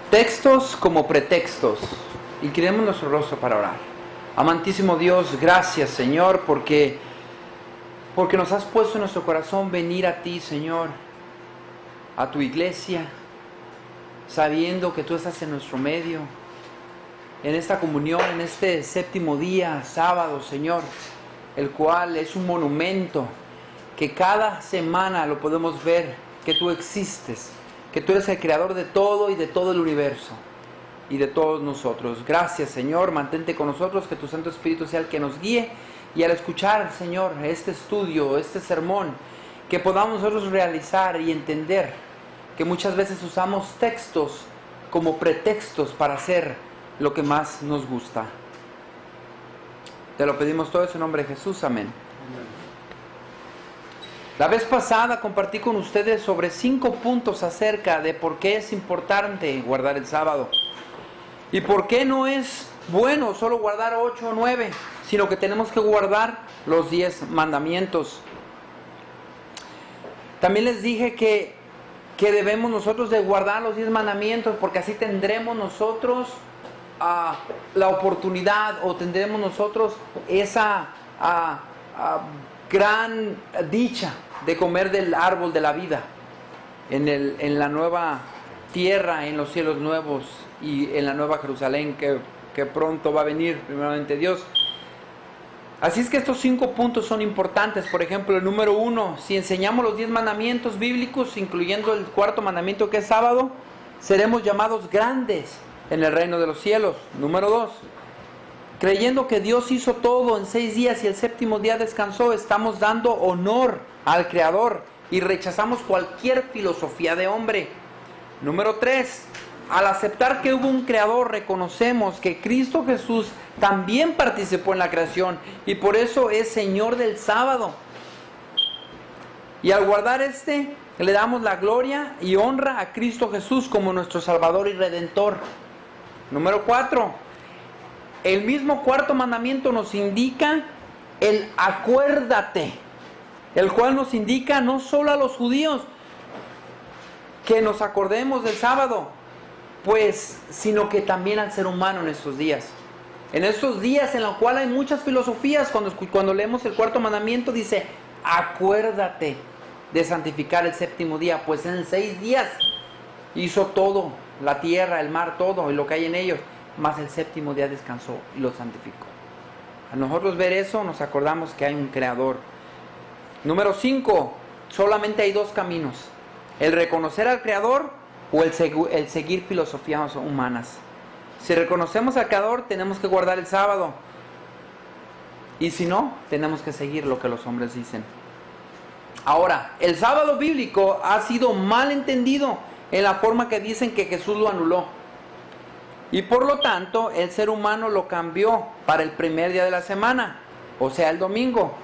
Textos como pretextos. Inclinemos nuestro rostro para orar. Amantísimo Dios, gracias, Señor, porque nos has puesto en nuestro corazón venir a ti, Señor, a tu iglesia, sabiendo que tú estás en nuestro medio, en esta comunión, en este séptimo día, sábado, Señor, el cual es un monumento que cada semana lo podemos ver, que tú existes, que tú eres el creador de todo y de todo el universo y de todos nosotros. Gracias, Señor, mantente con nosotros, que tu Santo Espíritu sea el que nos guíe, y al escuchar, Señor, este estudio, este sermón, que podamos nosotros realizar y entender que muchas veces usamos textos como pretextos para hacer lo que más nos gusta. Te lo pedimos todo en el nombre de Jesús, amén. La vez pasada compartí con ustedes sobre 5 puntos acerca de por qué es importante guardar el sábado y por qué no es bueno solo guardar 8 o 9, sino que tenemos que guardar los 10 mandamientos. También les dije que debemos nosotros de guardar los 10 mandamientos, porque así tendremos nosotros la oportunidad, o tendremos nosotros esa gran dicha de comer del árbol de la vida en la nueva tierra, en los cielos nuevos y en la nueva Jerusalén que pronto va a venir, primeramente Dios. Así es que estos 5 puntos son importantes. Por ejemplo, el número 1, si enseñamos los 10 mandamientos bíblicos, incluyendo el 4º mandamiento que es sábado, seremos llamados grandes en el reino de los cielos. Número 2, creyendo que Dios hizo todo en 6 días y el 7º día descansó, estamos dando honor al Creador y rechazamos cualquier filosofía de hombre. Número 3, al aceptar que hubo un Creador, reconocemos que Cristo Jesús también participó en la creación y por eso es Señor del sábado. Y al guardar le damos la gloria y honra a Cristo Jesús como nuestro Salvador y Redentor. Número 4, el mismo 4º mandamiento nos indica el acuérdate, el cual nos indica no solo a los judíos que nos acordemos del sábado, pues, sino que también al ser humano en estos días. En estos días en los cuales hay muchas filosofías, cuando leemos el 4º mandamiento dice, acuérdate de santificar el 7º día, pues en 6 días hizo todo, la tierra, el mar, todo y lo que hay en ellos, mas el 7º día descansó y lo santificó. A nosotros ver eso nos acordamos que hay un Creador. Número 5, solamente hay 2 caminos, el reconocer al Creador o el seguir filosofías humanas. Si reconocemos al Creador, tenemos que guardar el sábado, y si no, tenemos que seguir lo que los hombres dicen. Ahora, el sábado bíblico ha sido mal entendido en la forma que dicen que Jesús lo anuló, y por lo tanto el ser humano lo cambió para el primer día de la semana, o sea, el domingo.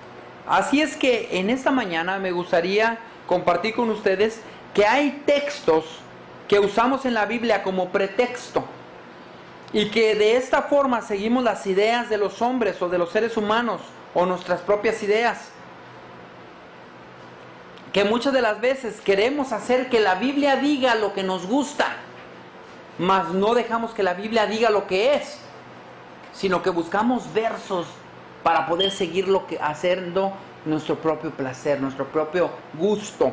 Así es que en esta mañana me gustaría compartir con ustedes que hay textos que usamos en la Biblia como pretexto, y que de esta forma seguimos las ideas de los hombres o de los seres humanos, o nuestras propias ideas, que muchas de las veces queremos hacer que la Biblia diga lo que nos gusta, mas no dejamos que la Biblia diga lo que es, sino que buscamos versos para poder seguir haciendo nuestro propio placer, nuestro propio gusto.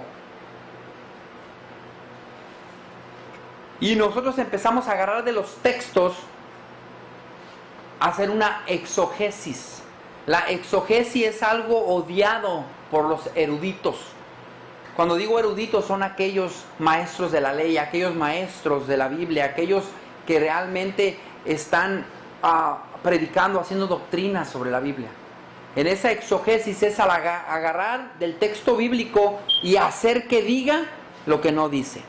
Y nosotros empezamos a agarrar de los textos, a hacer una exogesis. La exogesis es algo odiado por los eruditos. Cuando digo eruditos, son aquellos maestros de la ley, aquellos maestros de la Biblia, aquellos que realmente están predicando, haciendo doctrinas sobre la Biblia. En esa exogesis es agarrar del texto bíblico y hacer que diga lo que no dice.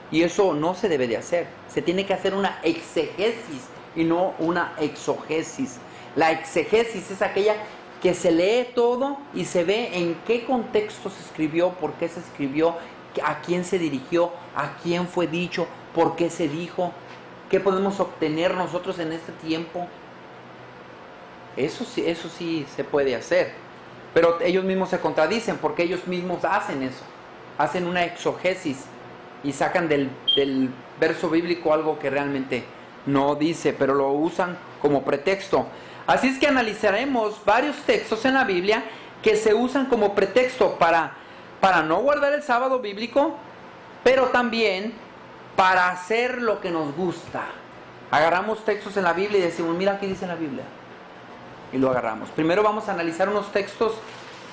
Y eso no se debe de hacer. Se tiene que hacer una exegesis y no una exogesis. La exegesis es aquella que se lee todo y se ve en qué contexto se escribió, por qué se escribió, a quién se dirigió, a quién fue dicho, por qué se dijo, qué podemos obtener nosotros en este tiempo. Eso sí se puede hacer. Pero ellos mismos se contradicen porque ellos mismos hacen eso. Hacen una exogesis. y sacan del verso bíblico algo que realmente no dice, pero lo usan como pretexto. Así es que analizaremos varios textos en la Biblia que se usan como pretexto para no guardar el sábado bíblico, pero también para hacer lo que nos gusta. Agarramos textos en la Biblia y decimos, mira qué dice en la Biblia, y lo agarramos. Primero vamos a analizar unos textos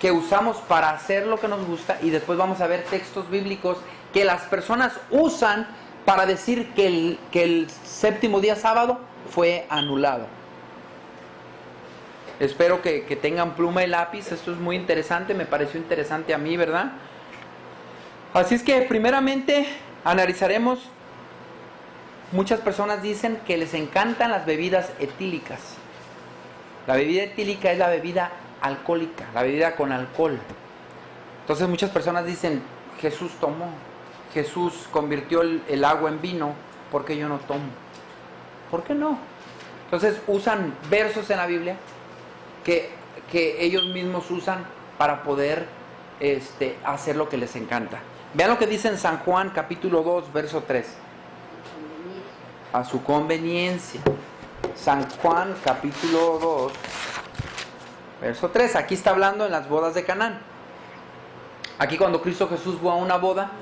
que usamos para hacer lo que nos gusta, y después vamos a ver textos bíblicos que las personas usan para decir que el séptimo día sábado fue anulado. Espero que tengan pluma y lápiz. Esto es muy interesante, me pareció interesante a mí, ¿verdad? Así es que primeramente analizaremos. Muchas personas dicen que les encantan las bebidas etílicas. La bebida etílica es la bebida alcohólica, la bebida con alcohol. Entonces muchas personas dicen, Jesús tomó, Jesús convirtió el agua en vino, ¿por qué yo no tomo? ¿Por qué no? Entonces usan versos en la Biblia que ellos mismos usan para poder hacer lo que les encanta. Vean lo que dice en San Juan capítulo 2, verso 3. A su conveniencia. San Juan capítulo 2, verso 3. Aquí está hablando en las bodas de Canaán. Aquí cuando Cristo Jesús fue a una boda,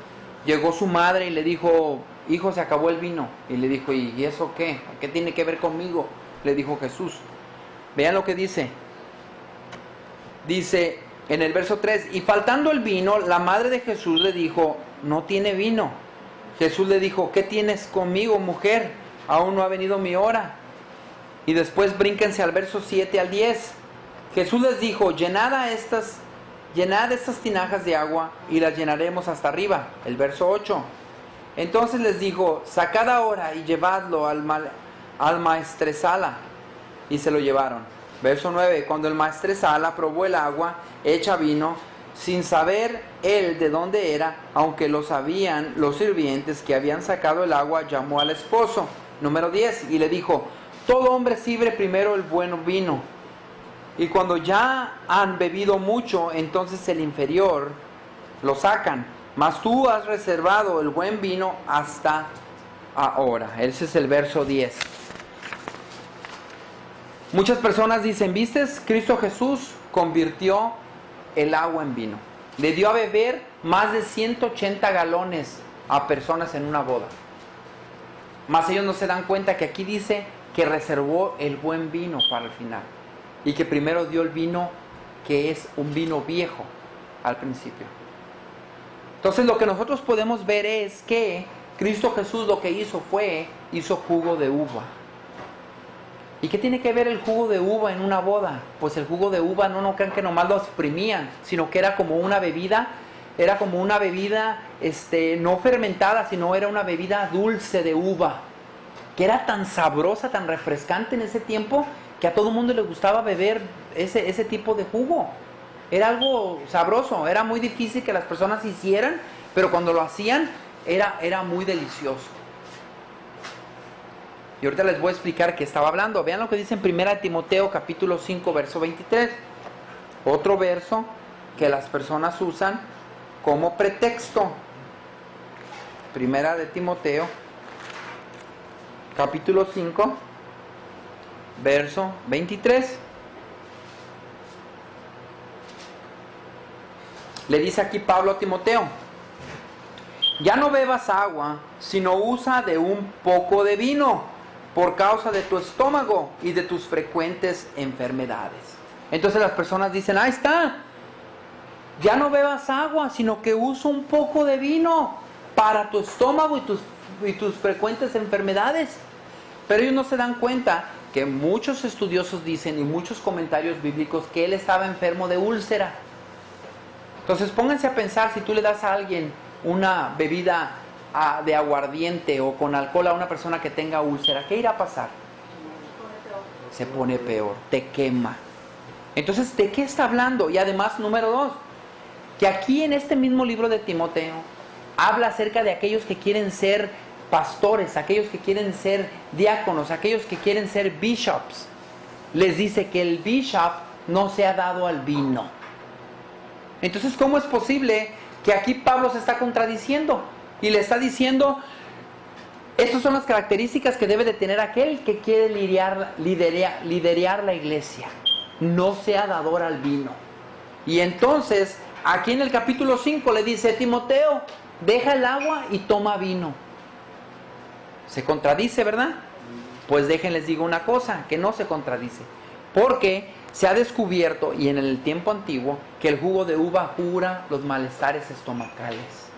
llegó su madre y le dijo, hijo, se acabó el vino. Y le dijo, ¿y eso qué? ¿Qué tiene que ver conmigo? Le dijo Jesús. Vean lo que dice. Dice en el verso 3, y faltando el vino, la madre de Jesús le dijo, no tiene vino. Jesús le dijo, ¿qué tienes conmigo, mujer? Aún no ha venido mi hora. Y después brínquense al verso 7 al 10. Jesús les dijo, llenad estas tinajas de agua y las llenaremos hasta arriba. El verso 8. Entonces les dijo, sacad ahora y llevadlo al maestresala. Y se lo llevaron. Verso 9. Cuando el maestresala probó el agua hecha vino, sin saber él de dónde era, aunque lo sabían los sirvientes que habían sacado el agua, llamó al esposo. Número 10. Y le dijo, todo hombre sirve primero el buen vino, y cuando ya han bebido mucho, entonces el inferior lo sacan. Mas tú has reservado el buen vino hasta ahora. Ese es el verso 10. Muchas personas dicen, ¿vistes? Cristo Jesús convirtió el agua en vino. Le dio a beber más de 180 galones a personas en una boda. Mas ellos no se dan cuenta que aquí dice que reservó el buen vino para el final. Y que primero dio el vino que es un vino viejo al principio. Entonces lo que nosotros podemos ver es que Cristo Jesús lo que hizo jugo de uva. ¿Y qué tiene que ver el jugo de uva en una boda? Pues el jugo de uva no crean que nomás lo exprimían, sino que era como una bebida, no fermentada, sino era una bebida dulce de uva, que era tan sabrosa, tan refrescante en ese tiempo, que a todo el mundo le gustaba beber ese tipo de jugo. Era algo sabroso, era muy difícil que las personas hicieran, pero cuando lo hacían era muy delicioso. Y ahorita les voy a explicar qué estaba hablando. Vean lo que dice en 1 Timoteo capítulo 5, verso 23. Otro verso que las personas usan como pretexto. 1 Timoteo capítulo 5, verso 23. Le dice aquí Pablo a Timoteo, ya no bebas agua, sino usa de un poco de vino, por causa de tu estómago y de tus frecuentes enfermedades. Entonces las personas dicen, ahí está, ya no bebas agua, sino que usa un poco de vino para tu estómago y tus frecuentes enfermedades. Pero ellos no se dan cuenta que muchos estudiosos dicen, y muchos comentarios bíblicos, que él estaba enfermo de úlcera. Entonces pónganse a pensar, si tú le das a alguien una bebida de aguardiente o con alcohol a una persona que tenga úlcera, ¿qué irá a pasar? Se pone peor, te quema. Entonces, ¿de qué está hablando? Y además, número 2, que aquí en este mismo libro de Timoteo habla acerca de aquellos que quieren ser pastores, aquellos que quieren ser diáconos, aquellos que quieren ser bishops. Les dice que el bishop no se ha dado al vino. Entonces, ¿cómo es posible que aquí Pablo se está contradiciendo? y le está diciendo, estas son las características que debe de tener aquel que quiere liderar la iglesia. No sea dador al vino. Y entonces, aquí en el capítulo 5 le dice, Timoteo, deja el agua y toma vino. Se contradice, ¿verdad? Pues déjenles digo una cosa, que no se contradice. Porque se ha descubierto, y en el tiempo antiguo, que el jugo de uva cura los malestares estomacales.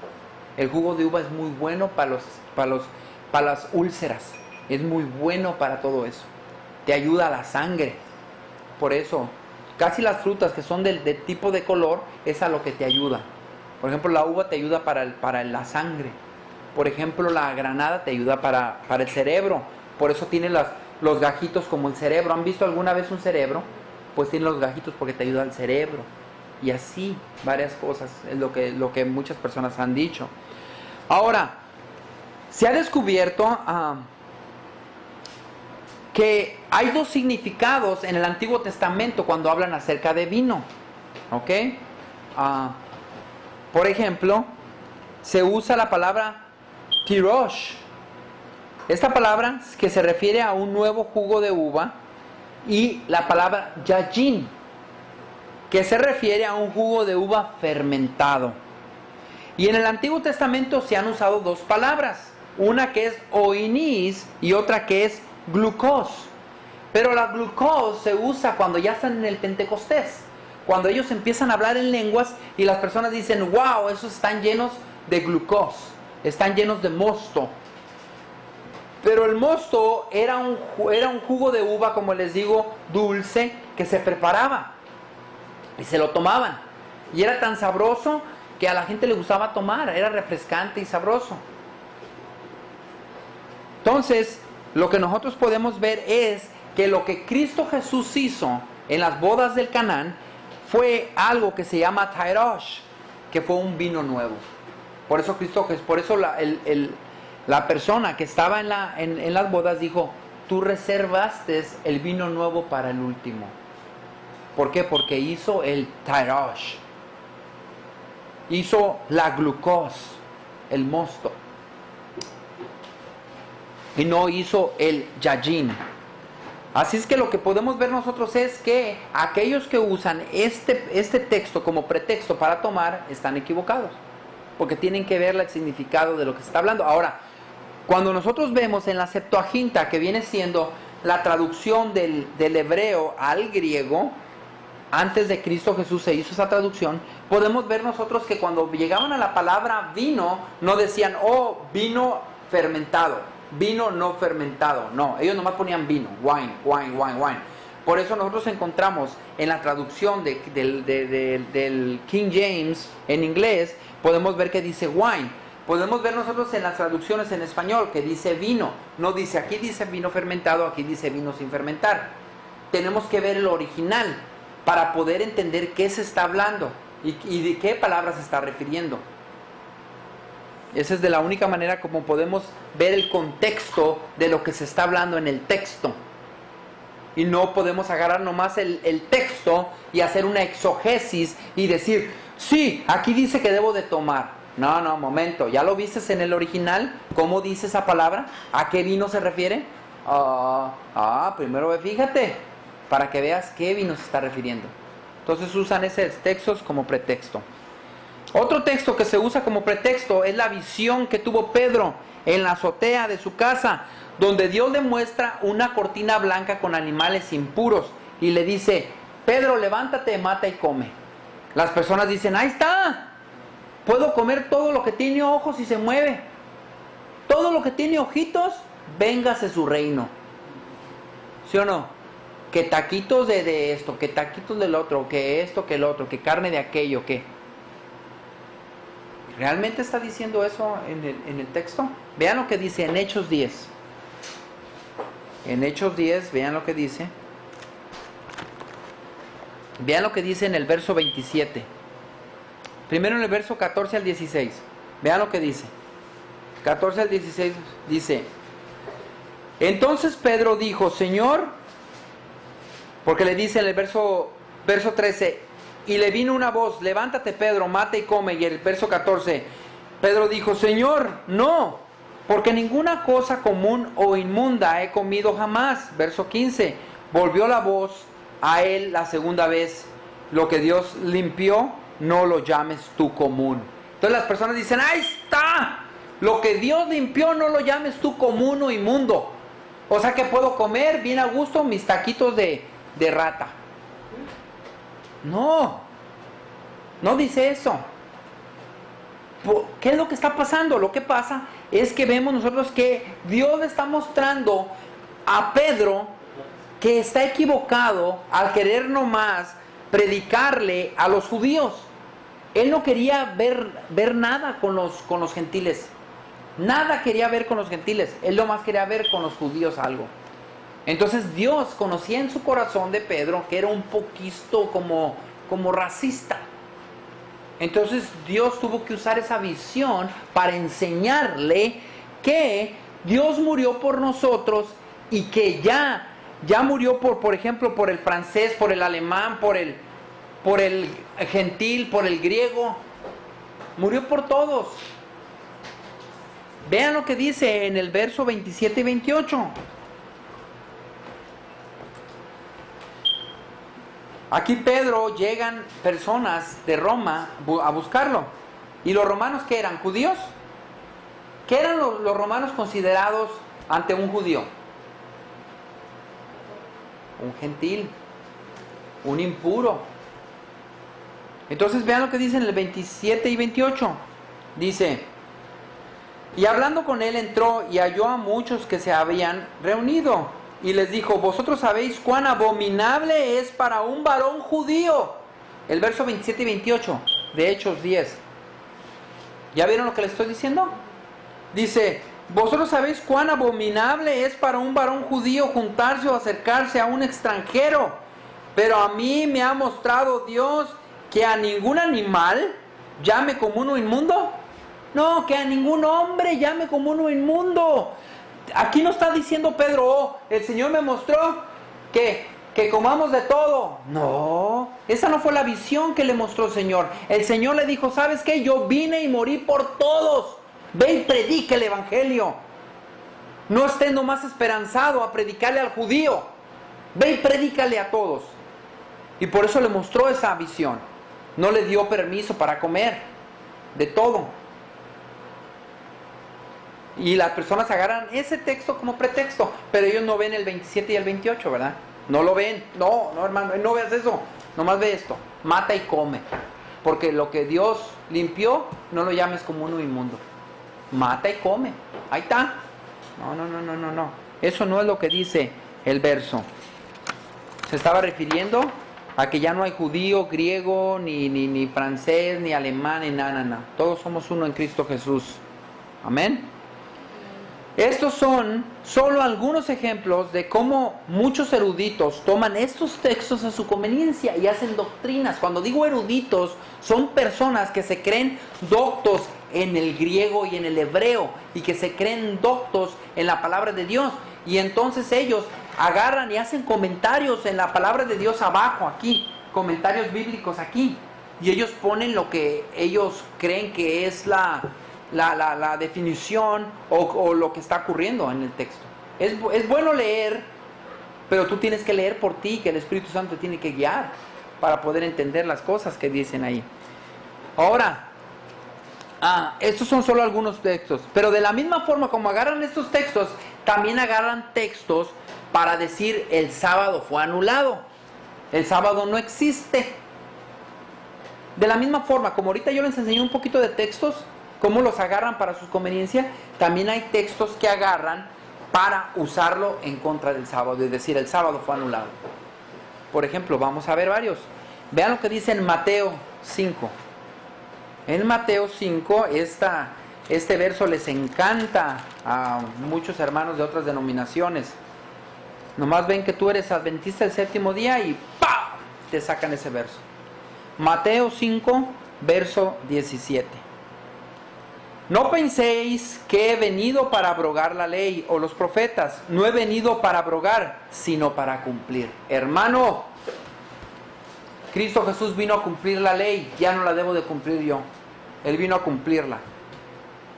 El jugo de uva es muy bueno para las úlceras. Es muy bueno para todo eso. Te ayuda a la sangre. Por eso, casi las frutas que son de tipo de color, es a lo que te ayuda. Por ejemplo, la uva te ayuda para la sangre. Por ejemplo, la granada te ayuda para el cerebro. Por eso tiene los gajitos como el cerebro. ¿Han visto alguna vez un cerebro? Pues tiene los gajitos porque te ayuda al cerebro. Y así, varias cosas. Es lo que muchas personas han dicho. Ahora, se ha descubierto que hay dos significados en el Antiguo Testamento cuando hablan acerca de vino. ¿Ok? Por ejemplo, se usa la palabra tirosh. Esta palabra que se refiere a un nuevo jugo de uva, y la palabra yajin, que se refiere a un jugo de uva fermentado. Y en el Antiguo Testamento se han usado dos palabras, una que es oinis y otra que es glucos. Pero la glucos se usa cuando ya están en el Pentecostés, cuando ellos empiezan a hablar en lenguas y las personas dicen, wow, esos están llenos de glucos, están llenos de mosto. Pero el mosto era un jugo de uva, como les digo, dulce, que se preparaba y se lo tomaban. Y era tan sabroso que a la gente le gustaba tomar, era refrescante y sabroso. Entonces, lo que nosotros podemos ver es que lo que Cristo Jesús hizo en las bodas del Canaán fue algo que se llama Tyrosh, que fue un vino nuevo. Por eso la persona que estaba en las bodas dijo, tú reservaste el vino nuevo para el último. ¿Por qué? Porque hizo el Tyrosh. Hizo la glucos, el mosto. Y no hizo el yajin. Así es que lo que podemos ver nosotros es que aquellos que usan este texto como pretexto para tomar están equivocados. Porque tienen que ver el significado de lo que se está hablando. Ahora, cuando nosotros vemos en la Septuaginta, que viene siendo la traducción del hebreo al griego, antes de Cristo Jesús se hizo esa traducción, podemos ver nosotros que cuando llegaban a la palabra vino, no decían, oh, vino fermentado, vino no fermentado. No, ellos nomás ponían vino, wine. Por eso nosotros encontramos en la traducción del King James en inglés, podemos ver que dice wine. Podemos ver nosotros en las traducciones en español que dice vino. No dice, aquí dice vino fermentado, aquí dice vino sin fermentar. Tenemos que ver el original para poder entender qué se está hablando y de qué palabra se está refiriendo. Esa es de la única manera como podemos ver el contexto de lo que se está hablando en el texto. Y no podemos agarrar nomás el texto y hacer una exogesis y decir, sí, aquí dice que debo de tomar. No, momento, ¿ya lo viste en el original? ¿Cómo dice esa palabra? ¿A qué vino se refiere? Primero fíjate, para que veas qué vino se está refiriendo. Entonces usan esos textos como pretexto. Otro texto que se usa como pretexto es la visión que tuvo Pedro en la azotea de su casa, donde Dios le muestra una cortina blanca con animales impuros y le dice, Pedro, levántate, mata y come. Las personas dicen, ahí está, puedo comer todo lo que tiene ojos y se mueve. Todo lo que tiene ojitos, véngase su reino. ¿Sí o no? Que taquitos de esto, que taquitos del otro, que esto, que el otro, que carne de aquello, que... ¿Realmente está diciendo eso en el texto? Vean lo que dice en Hechos 10. En Hechos 10, vean lo que dice. Vean lo que dice en el verso 27. Primero en el verso 14 al 16. Vean lo que dice. 14 al 16 dice, entonces Pedro dijo, Señor, porque le dice en el verso 13, y le vino una voz, levántate Pedro, mata y come. Y el verso 14, Pedro dijo: Señor, no, porque ninguna cosa común o inmunda he comido jamás. Verso 15, volvió la voz a él la segunda vez: lo que Dios limpió, no lo llames tú común. Entonces las personas dicen: ahí está, lo que Dios limpió, no lo llames tú común o inmundo. O sea que puedo comer bien a gusto mis taquitos de rata. No, no dice eso. ¿Qué es lo que está pasando? Lo que pasa es que vemos nosotros que Dios le está mostrando a Pedro que está equivocado al querer nomás predicarle a los judíos. Él no quería ver nada con los gentiles. Nada quería ver con los gentiles. Él nomás quería ver con los judíos algo. Entonces Dios conocía en su corazón de Pedro que era un poquito como racista. Entonces Dios tuvo que usar esa visión para enseñarle que Dios murió por nosotros y que ya murió por ejemplo, por el francés, por el alemán, por el gentil, por el griego. Murió por todos. Vean lo que dice en el verso 27 y 28. Aquí Pedro, llegan personas de Roma a buscarlo. ¿Y los romanos qué eran? ¿Judíos? ¿Qué eran los romanos considerados ante un judío? Un gentil, un impuro. Entonces vean lo que dice en el 27 y 28. Dice: y hablando con él entró y halló a muchos que se habían reunido. Y les dijo: vosotros sabéis cuán abominable es para un varón judío. El verso 27 y 28 de Hechos 10. ¿Ya vieron lo que les estoy diciendo? Dice: vosotros sabéis cuán abominable es para un varón judío juntarse o acercarse a un extranjero. Pero a mí me ha mostrado Dios que a ningún animal llame como uno inmundo. No, que a ningún hombre llame como uno inmundo. Aquí no está diciendo Pedro: oh, el Señor me mostró que comamos de todo. No, esa no fue la visión que le mostró el Señor. El Señor le dijo: ¿sabes qué? Yo vine y morí por todos. Ve y predica el Evangelio. No estés nomás esperanzado a predicarle al judío. Ve y predícale a todos. Y por eso le mostró esa visión. No le dio permiso para comer de todo. Y las personas agarran ese texto como pretexto, pero ellos no ven el 27 y el 28, ¿verdad? No lo ven. No, hermano, no veas eso. Nomás ve esto: mata y come. Porque lo que Dios limpió, no lo llames como uno inmundo. Mata y come. Ahí está. No. Eso no es lo que dice el verso. Se estaba refiriendo a que ya no hay judío, griego, ni francés, ni alemán, ni nada. Todos somos uno en Cristo Jesús. Amén. Estos son solo algunos ejemplos de cómo muchos eruditos toman estos textos a su conveniencia y hacen doctrinas. Cuando digo eruditos, son personas que se creen doctos en el griego y en el hebreo, y que se creen doctos en la palabra de Dios. Y entonces ellos agarran y hacen comentarios en la palabra de Dios abajo, aquí, comentarios bíblicos aquí. Y ellos ponen lo que ellos creen que es la definición o lo que está ocurriendo en el texto. Es bueno leer, pero tú tienes que leer por ti, que el Espíritu Santo tiene que guiar para poder entender las cosas que dicen ahí. Ahora, estos son solo algunos textos, pero de la misma forma como agarran estos textos, también agarran textos para decir: el sábado fue anulado, el sábado no existe. De la misma forma, como ahorita yo les enseñé un poquito de textos, cómo los agarran para su conveniencia, también hay textos que agarran para usarlo en contra del sábado, es decir, el sábado fue anulado. Por ejemplo, vamos a ver varios. Vean lo que dice en Mateo 5. En Mateo 5, este verso les encanta a muchos hermanos de otras denominaciones. Nomás ven que tú eres adventista del séptimo día y ¡pam!, te sacan ese verso. Mateo 5, verso 17. No penséis que he venido para abrogar la ley o los profetas. No he venido para abrogar, sino para cumplir. Hermano, Cristo Jesús vino a cumplir la ley. Ya no la debo de cumplir yo. Él vino a cumplirla.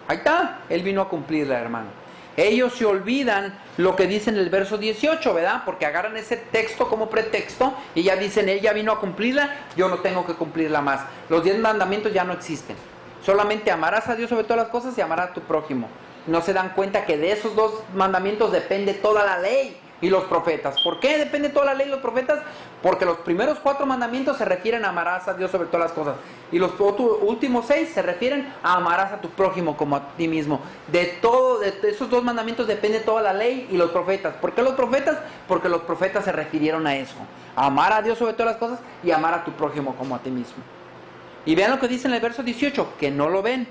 Ahí está, Él vino a cumplirla, hermano. Ellos se olvidan lo que dice en el verso 18, ¿verdad? Porque agarran ese texto como pretexto y ya dicen, Él ya vino a cumplirla, yo no tengo que cumplirla más. Los 10 mandamientos ya no existen. Solamente amarás a Dios sobre todas las cosas y amarás a tu prójimo. No se dan cuenta que de esos 2 mandamientos depende toda la ley y los profetas. ¿Por qué depende toda la ley y los profetas? Porque los primeros 4 mandamientos se refieren a amarás a Dios sobre todas las cosas. Y los últimos 6 se refieren a amarás a tu prójimo como a ti mismo. De esos 2 mandamientos depende toda la ley y los profetas. ¿Por qué los profetas? Porque los profetas se refirieron a eso. A amar a Dios sobre todas las cosas y amar a tu prójimo como a ti mismo. Y vean lo que dice en el verso 18, que no lo ven.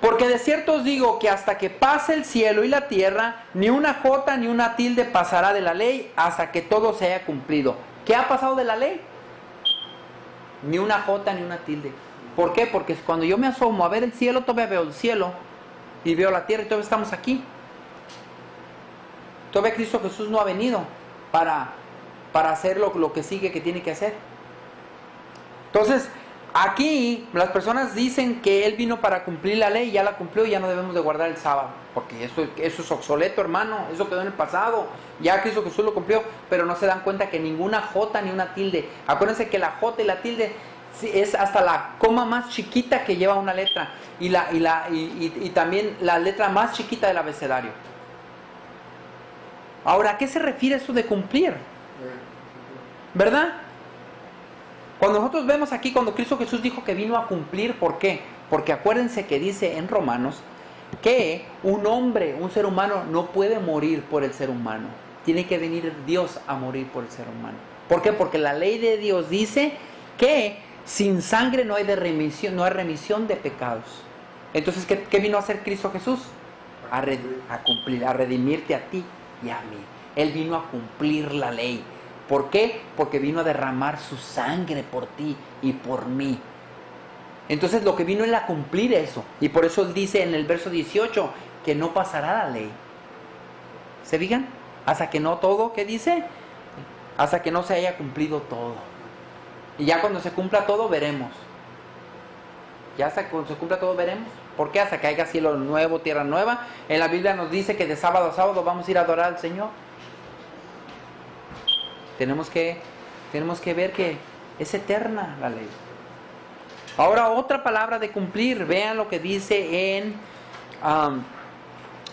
Porque de cierto os digo que hasta que pase el cielo y la tierra, ni una jota ni una tilde pasará de la ley hasta que todo se haya cumplido. ¿Qué ha pasado de la ley? Ni una jota ni una tilde. ¿Por qué? Porque cuando yo me asomo a ver el cielo, todavía veo el cielo y veo la tierra y todavía estamos aquí. Todavía Cristo Jesús no ha venido para hacer lo que sigue que tiene que hacer. Entonces, aquí las personas dicen que Él vino para cumplir la ley, ya la cumplió y ya no debemos de guardar el sábado. Porque eso es obsoleto, hermano, eso quedó en el pasado. Ya Cristo Jesús lo cumplió, pero no se dan cuenta que ninguna jota ni una tilde. Acuérdense que la jota y la tilde es hasta la coma más chiquita que lleva una letra. Y también la letra más chiquita del abecedario. Ahora, ¿a qué se refiere eso de cumplir? ¿Verdad? Cuando nosotros vemos aquí, cuando Cristo Jesús dijo que vino a cumplir, ¿por qué? Porque acuérdense que dice en Romanos que un hombre, un ser humano, no puede morir por el ser humano. Tiene que venir Dios a morir por el ser humano. ¿Por qué? Porque la ley de Dios dice que sin sangre no hay remisión de pecados. Entonces, ¿qué vino a hacer Cristo Jesús? A cumplir, a redimirte a ti y a mí. Él vino a cumplir la ley. ¿Por qué? Porque vino a derramar su sangre por ti y por mí. Entonces lo que vino es a cumplir eso. Y por eso Él dice en el verso 18 que no pasará la ley. ¿Se fijan? Hasta que no todo, ¿qué dice? Hasta que no se haya cumplido todo. Y ya cuando se cumpla todo veremos. Ya hasta cuando se cumpla todo veremos. ¿Por qué? Hasta que haya cielo nuevo, tierra nueva. En la Biblia nos dice que de sábado a sábado vamos a ir a adorar al Señor. Tenemos que ver que es eterna la ley. Ahora otra palabra de cumplir. Vean lo que dice en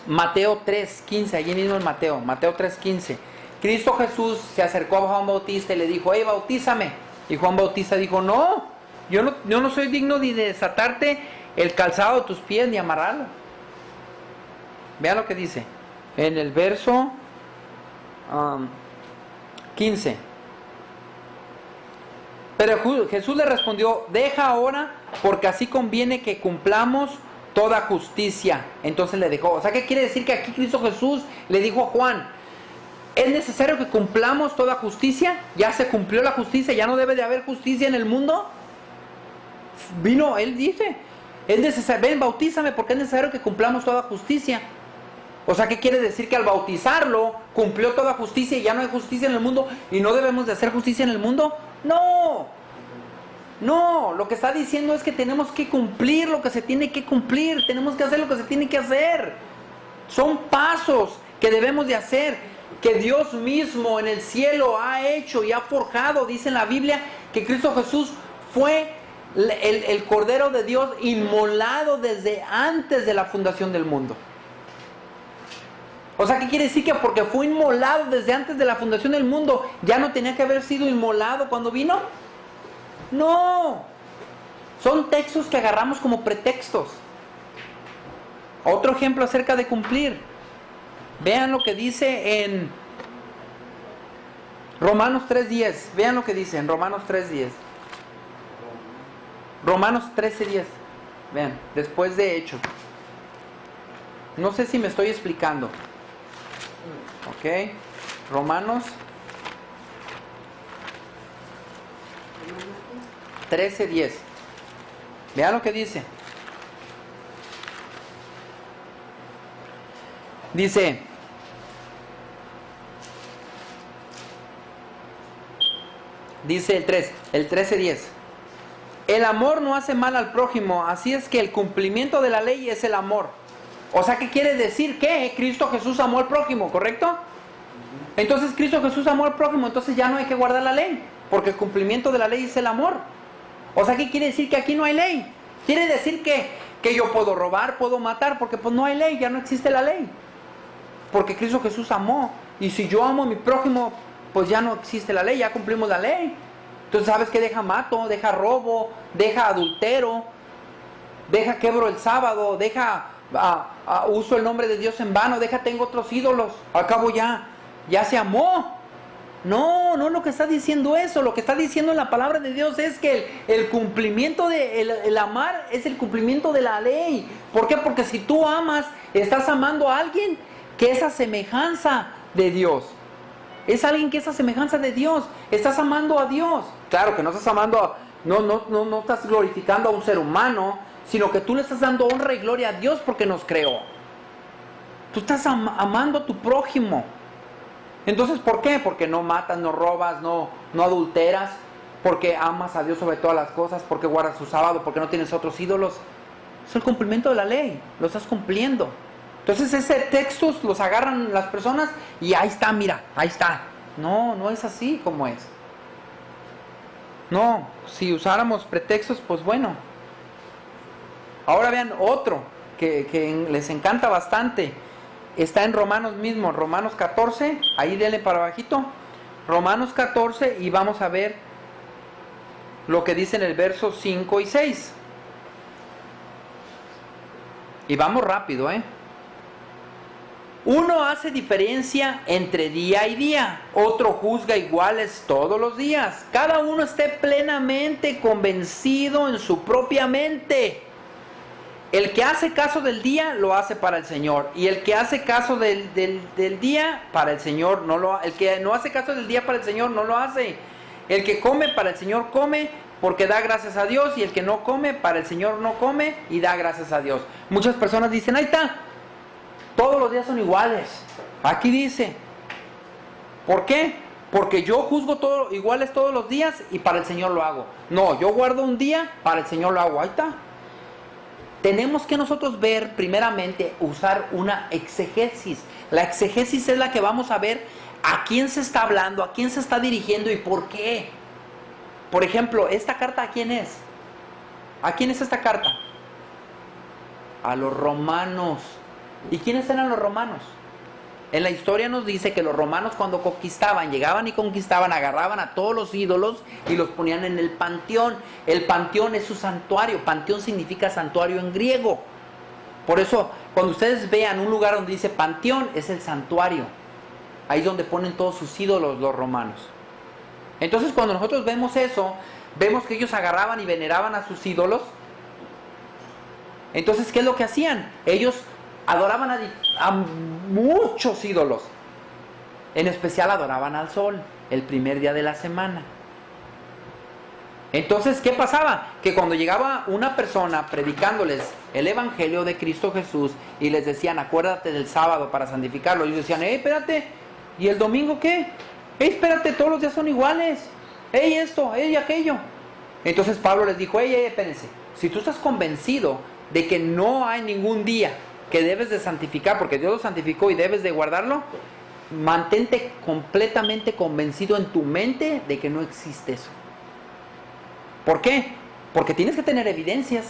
Mateo 3:15. Allí mismo en Mateo 3:15. Cristo Jesús se acercó a Juan Bautista y le dijo: hey, bautízame. Y Juan Bautista dijo: no, yo no soy digno ni de desatarte el calzado de tus pies ni amarrarlo. Vean lo que dice en el verso 15. Pero Jesús le respondió: deja ahora, porque así conviene que cumplamos toda justicia. Entonces le dejó. O sea, ¿qué quiere decir? Que aquí Cristo Jesús le dijo a Juan: ¿es necesario que cumplamos toda justicia? ¿Ya se cumplió la justicia? ¿Ya no debe de haber justicia en el mundo? Vino, Él dice: es necesario, ven, bautízame, porque es necesario que cumplamos toda justicia. O sea, ¿qué quiere decir? Que al bautizarlo cumplió toda justicia y ya no hay justicia en el mundo y no debemos de hacer justicia en el mundo. No, lo que está diciendo es que tenemos que cumplir lo que se tiene que cumplir, tenemos que hacer lo que se tiene que hacer. Son pasos que debemos de hacer, que Dios mismo en el cielo ha hecho y ha forjado. Dice en la Biblia que Cristo Jesús fue el Cordero de Dios inmolado desde antes de la fundación del mundo. O sea, ¿qué quiere decir? Que porque fue inmolado desde antes de la fundación del mundo, ¿ya no tenía que haber sido inmolado cuando vino? No. Son textos que agarramos como pretextos. Otro ejemplo acerca de cumplir. Vean lo que dice en Romanos 3:10. Vean lo que dice en Romanos 3:10. Romanos 13:10. Vean, después de Hechos. No sé si me estoy explicando. Ok, Romanos 13:10. Vean lo que dice. Dice: el 13:10. el amor no hace mal al prójimo, así es que el cumplimiento de la ley es el amor. O sea, ¿qué quiere decir? Que Cristo Jesús amó al prójimo, ¿correcto? Entonces Cristo Jesús amó al prójimo, entonces ya no hay que guardar la ley, porque el cumplimiento de la ley es el amor. O sea, ¿qué quiere decir? Que aquí no hay ley. Quiere decir que yo puedo robar, puedo matar, porque pues no hay ley, ya no existe la ley. Porque Cristo Jesús amó, y si yo amo a mi prójimo, pues ya no existe la ley, ya cumplimos la ley. Entonces, ¿sabes qué? Deja mato, deja robo, deja adultero, deja quebro el sábado, deja uso el nombre de Dios en vano, deja tengo otros ídolos. Al cabo ya se amó. No lo que está diciendo eso. Lo que está diciendo en la palabra de Dios es que el cumplimiento de el amar es el cumplimiento de la ley. ¿Por qué? Porque si tú amas, estás amando a alguien que es a semejanza de Dios. Es alguien que es a semejanza de Dios. Estás amando a Dios. Claro que no estás amando, no estás glorificando a un ser humano, sino que tú le estás dando honra y gloria a Dios porque nos creó. Tú estás amando a tu prójimo. Entonces, ¿por qué? Porque no matas, no robas, no adulteras, porque amas a Dios sobre todas las cosas, porque guardas tu sábado, porque no tienes otros ídolos. Es el cumplimiento de la ley, lo estás cumpliendo. Entonces, ese texto los agarran las personas y ahí está, mira, ahí está. No es así como es. No, si usáramos pretextos, pues bueno. Ahora vean otro que les encanta bastante. Está en Romanos mismo, Romanos 14, ahí denle para abajito, Romanos 14, y vamos a ver lo que dice en el verso 5 y 6. Y vamos rápido, Uno hace diferencia entre día y día, otro juzga iguales todos los días. Cada uno esté plenamente convencido en su propia mente. El que hace caso del día lo hace para el Señor, y el que hace caso del día para el Señor el que no hace caso del día para el Señor no lo hace. El que come para el Señor come porque da gracias a Dios, y el que no come para el Señor no come y da gracias a Dios. Muchas personas dicen, ahí está, todos los días son iguales. Aquí dice, ¿por qué? Porque yo juzgo iguales todos los días y para el Señor lo hago. No, yo guardo un día, para el Señor lo hago. Ahí está. Tenemos que nosotros ver, primeramente, usar una exegesis. La exegesis es la que vamos a ver a quién se está hablando, a quién se está dirigiendo y por qué. Por ejemplo, ¿esta carta a quién es? ¿A quién es esta carta? A los romanos. ¿Y quiénes eran los romanos? En la historia nos dice que los romanos, cuando conquistaban, llegaban y conquistaban, agarraban a todos los ídolos y los ponían en el panteón. El panteón es su santuario. Panteón significa santuario en griego. Por eso, cuando ustedes vean un lugar donde dice panteón, es el santuario. Ahí es donde ponen todos sus ídolos los romanos. Entonces, cuando nosotros vemos eso, vemos que ellos agarraban y veneraban a sus ídolos. Entonces, ¿qué es lo que hacían? Ellos adoraban a muchos ídolos. En especial adoraban al sol, el primer día de la semana. Entonces, ¿qué pasaba? Que cuando llegaba una persona predicándoles el evangelio de Cristo Jesús y les decían, acuérdate del sábado para santificarlo, ellos decían, espérate, ¿y el domingo qué? Espérate, todos los días son iguales. Esto, aquello. Entonces Pablo les dijo, espérense, si tú estás convencido de que no hay ningún día que debes de santificar, porque Dios lo santificó y debes de guardarlo, mantente completamente convencido en tu mente de que no existe eso. ¿Por qué? Porque tienes que tener evidencias.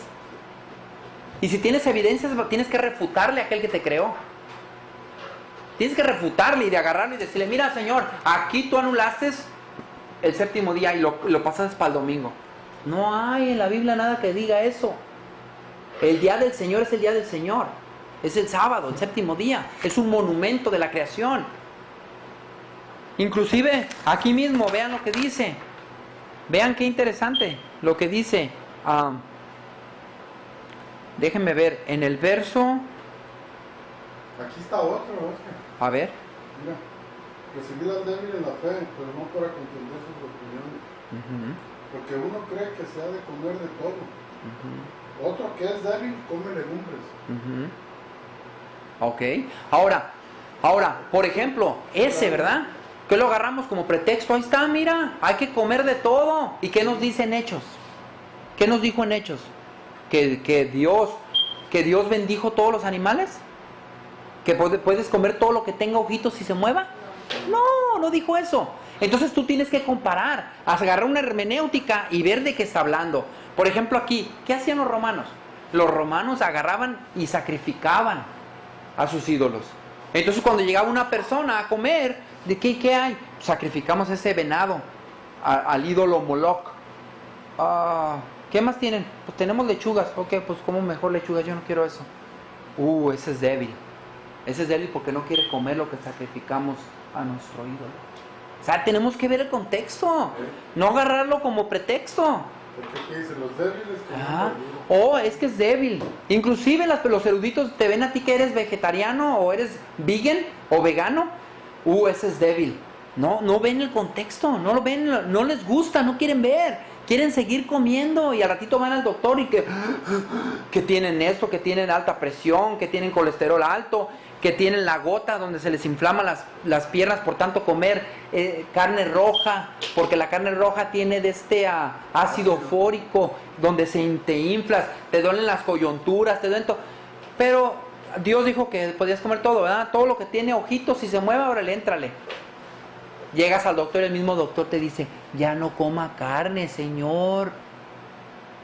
Y si tienes evidencias, tienes que refutarle a aquel que te creó. Tienes que refutarle y de agarrarle y decirle, mira, Señor, aquí tú anulaste el séptimo día y lo pasaste para el domingo. No hay en la Biblia nada que diga eso. El día del Señor es el día del Señor. Es el sábado, el séptimo día. Es un monumento de la creación. Inclusive, aquí mismo, vean lo que dice. Vean qué interesante lo que dice. Déjenme ver, en el verso... Aquí está otro, Oscar. A ver. Mira, recibir al débil en la fe, pero no para contender sus opiniones. Porque uno cree que se ha de comer de todo. Otro que es débil come legumbres. Ok. Ahora, por ejemplo, ese, ¿verdad? Que lo agarramos como pretexto. Ahí está, mira, hay que comer de todo. ¿Y qué nos dicen Hechos? ¿Qué nos dijo en Hechos? Que Dios bendijo todos los animales. ¿Que puedes comer todo lo que tenga ojitos y se mueva? No dijo eso. Entonces tú tienes que comparar, agarrar una hermenéutica y ver de qué está hablando. Por ejemplo aquí, ¿qué hacían los romanos? Los romanos agarraban y sacrificaban a sus ídolos. Entonces cuando llegaba una persona a comer, ¿de qué hay? Sacrificamos ese venado al ídolo Moloch. ¿Qué más tienen? Pues tenemos lechugas. Ok, pues como mejor lechugas, yo no quiero eso. Ese es débil. Ese es débil porque no quiere comer lo que sacrificamos a nuestro ídolo. O sea, tenemos que ver el contexto, no agarrarlo como pretexto. Porque ¿qué dicen los débiles? Es que es débil. Inclusive los eruditos te ven a ti que eres vegetariano o eres vegan o vegano. Ese es débil. No ven el contexto, no lo ven, no les gusta, no quieren ver. Quieren seguir comiendo y al ratito van al doctor y que tienen esto, que tienen alta presión, que tienen colesterol alto, que tienen la gota donde se les inflaman las piernas por tanto comer carne roja, porque la carne roja tiene de este ácido fórico donde te inflas, te duelen las coyunturas, te duelen todo. Pero Dios dijo que podías comer todo, ¿verdad? Todo lo que tiene ojitos y se mueve, órale, éntrale. Llegas al doctor y el mismo doctor te dice, ya no coma carne, señor.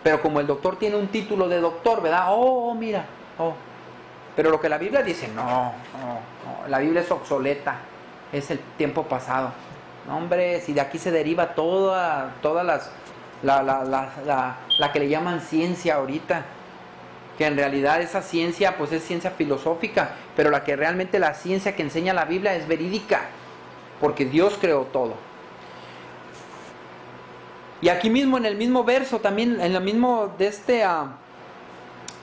Pero como el doctor tiene un título de doctor, ¿verdad? Mira. Pero lo que la Biblia dice, no. La Biblia es obsoleta. Es el tiempo pasado. No, hombre, si de aquí se deriva toda la que le llaman ciencia ahorita. Que en realidad esa ciencia, pues es ciencia filosófica. Pero la que realmente la ciencia que enseña la Biblia es verídica. Porque Dios creó todo. Y aquí mismo en el mismo verso, también en el mismo de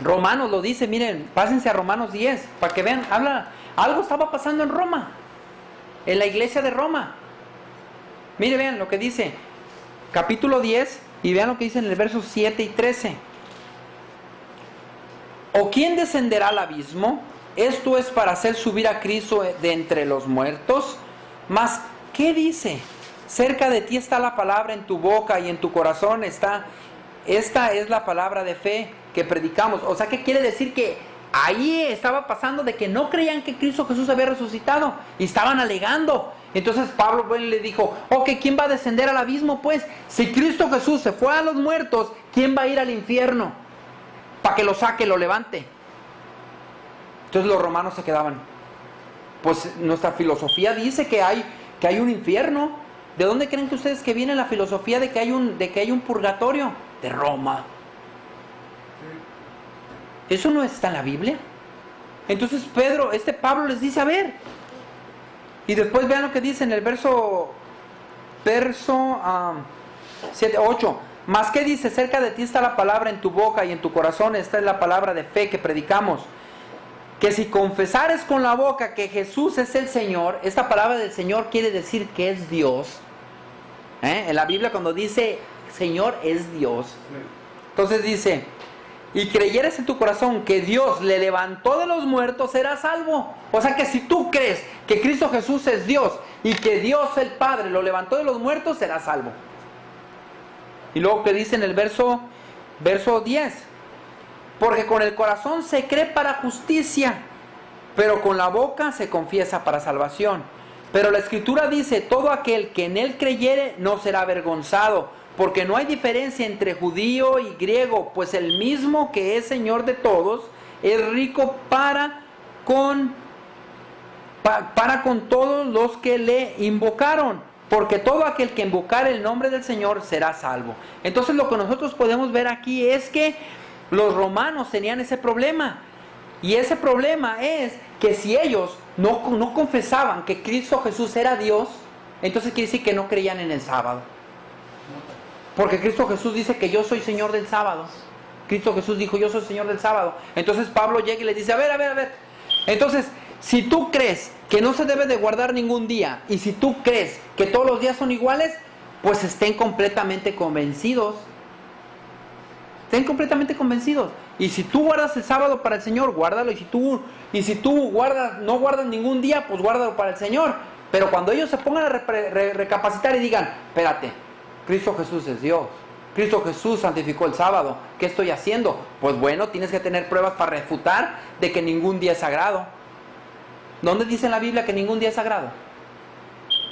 Romanos lo dice, miren, pásense a Romanos 10, para que vean, algo estaba pasando en Roma, en la iglesia de Roma. Miren, vean lo que dice, capítulo 10, y vean lo que dice en el verso 7 y 13. ¿O quién descenderá al abismo? Esto es para hacer subir a Cristo de entre los muertos. Mas, ¿qué dice? Cerca de ti está la palabra en tu boca y en tu corazón está. Esta es la palabra de fe que predicamos. O sea, ¿qué quiere decir? Que ahí estaba pasando de que no creían que Cristo Jesús había resucitado y estaban alegando. Entonces Pablo le dijo, ¿quién va a descender al abismo? Pues, si Cristo Jesús se fue a los muertos, ¿quién va a ir al infierno? Para que lo saque, lo levante. Entonces los romanos se quedaban. Pues nuestra filosofía dice que hay un infierno. ¿De dónde creen que ustedes que viene la filosofía de que hay un purgatorio? De Roma. ¿Eso no está en la Biblia? Entonces Pablo les dice, a ver. Y después vean lo que dice en el verso 7, 8. Mas ¿qué dice? Cerca de ti está la palabra en tu boca y en tu corazón. Esta es la palabra de fe que predicamos. Que si confesares con la boca que Jesús es el Señor, esta palabra del Señor quiere decir que es Dios. En la Biblia cuando dice Señor es Dios. Entonces dice, y creyeres en tu corazón que Dios le levantó de los muertos, serás salvo. O sea que si tú crees que Cristo Jesús es Dios y que Dios el Padre lo levantó de los muertos, serás salvo. Y luego que dice en el verso 10, porque con el corazón se cree para justicia, pero con la boca se confiesa para salvación. Pero la Escritura dice, todo aquel que en él creyere no será avergonzado, porque no hay diferencia entre judío y griego, pues el mismo que es Señor de todos, es rico para con todos los que le invocaron, porque todo aquel que invocare el nombre del Señor será salvo. Entonces lo que nosotros podemos ver aquí es que los romanos tenían ese problema. Y ese problema es que si ellos no confesaban que Cristo Jesús era Dios, entonces quiere decir que no creían en el sábado. Porque Cristo Jesús dice que yo soy Señor del sábado. Cristo Jesús dijo, yo soy Señor del sábado. Entonces Pablo llega y le dice, a ver. Entonces, si tú crees que no se debe de guardar ningún día, y si tú crees que todos los días son iguales, pues estén completamente convencidos. Estén completamente convencidos. Y si tú guardas el sábado para el Señor, guárdalo. Y si tú no guardas ningún día, pues guárdalo para el Señor. Pero cuando ellos se pongan a recapacitar y digan, espérate, Cristo Jesús es Dios, Cristo Jesús santificó el sábado. ¿Qué estoy haciendo? Pues bueno, tienes que tener pruebas para refutar de que ningún día es sagrado. ¿Dónde dice en la Biblia que ningún día es sagrado?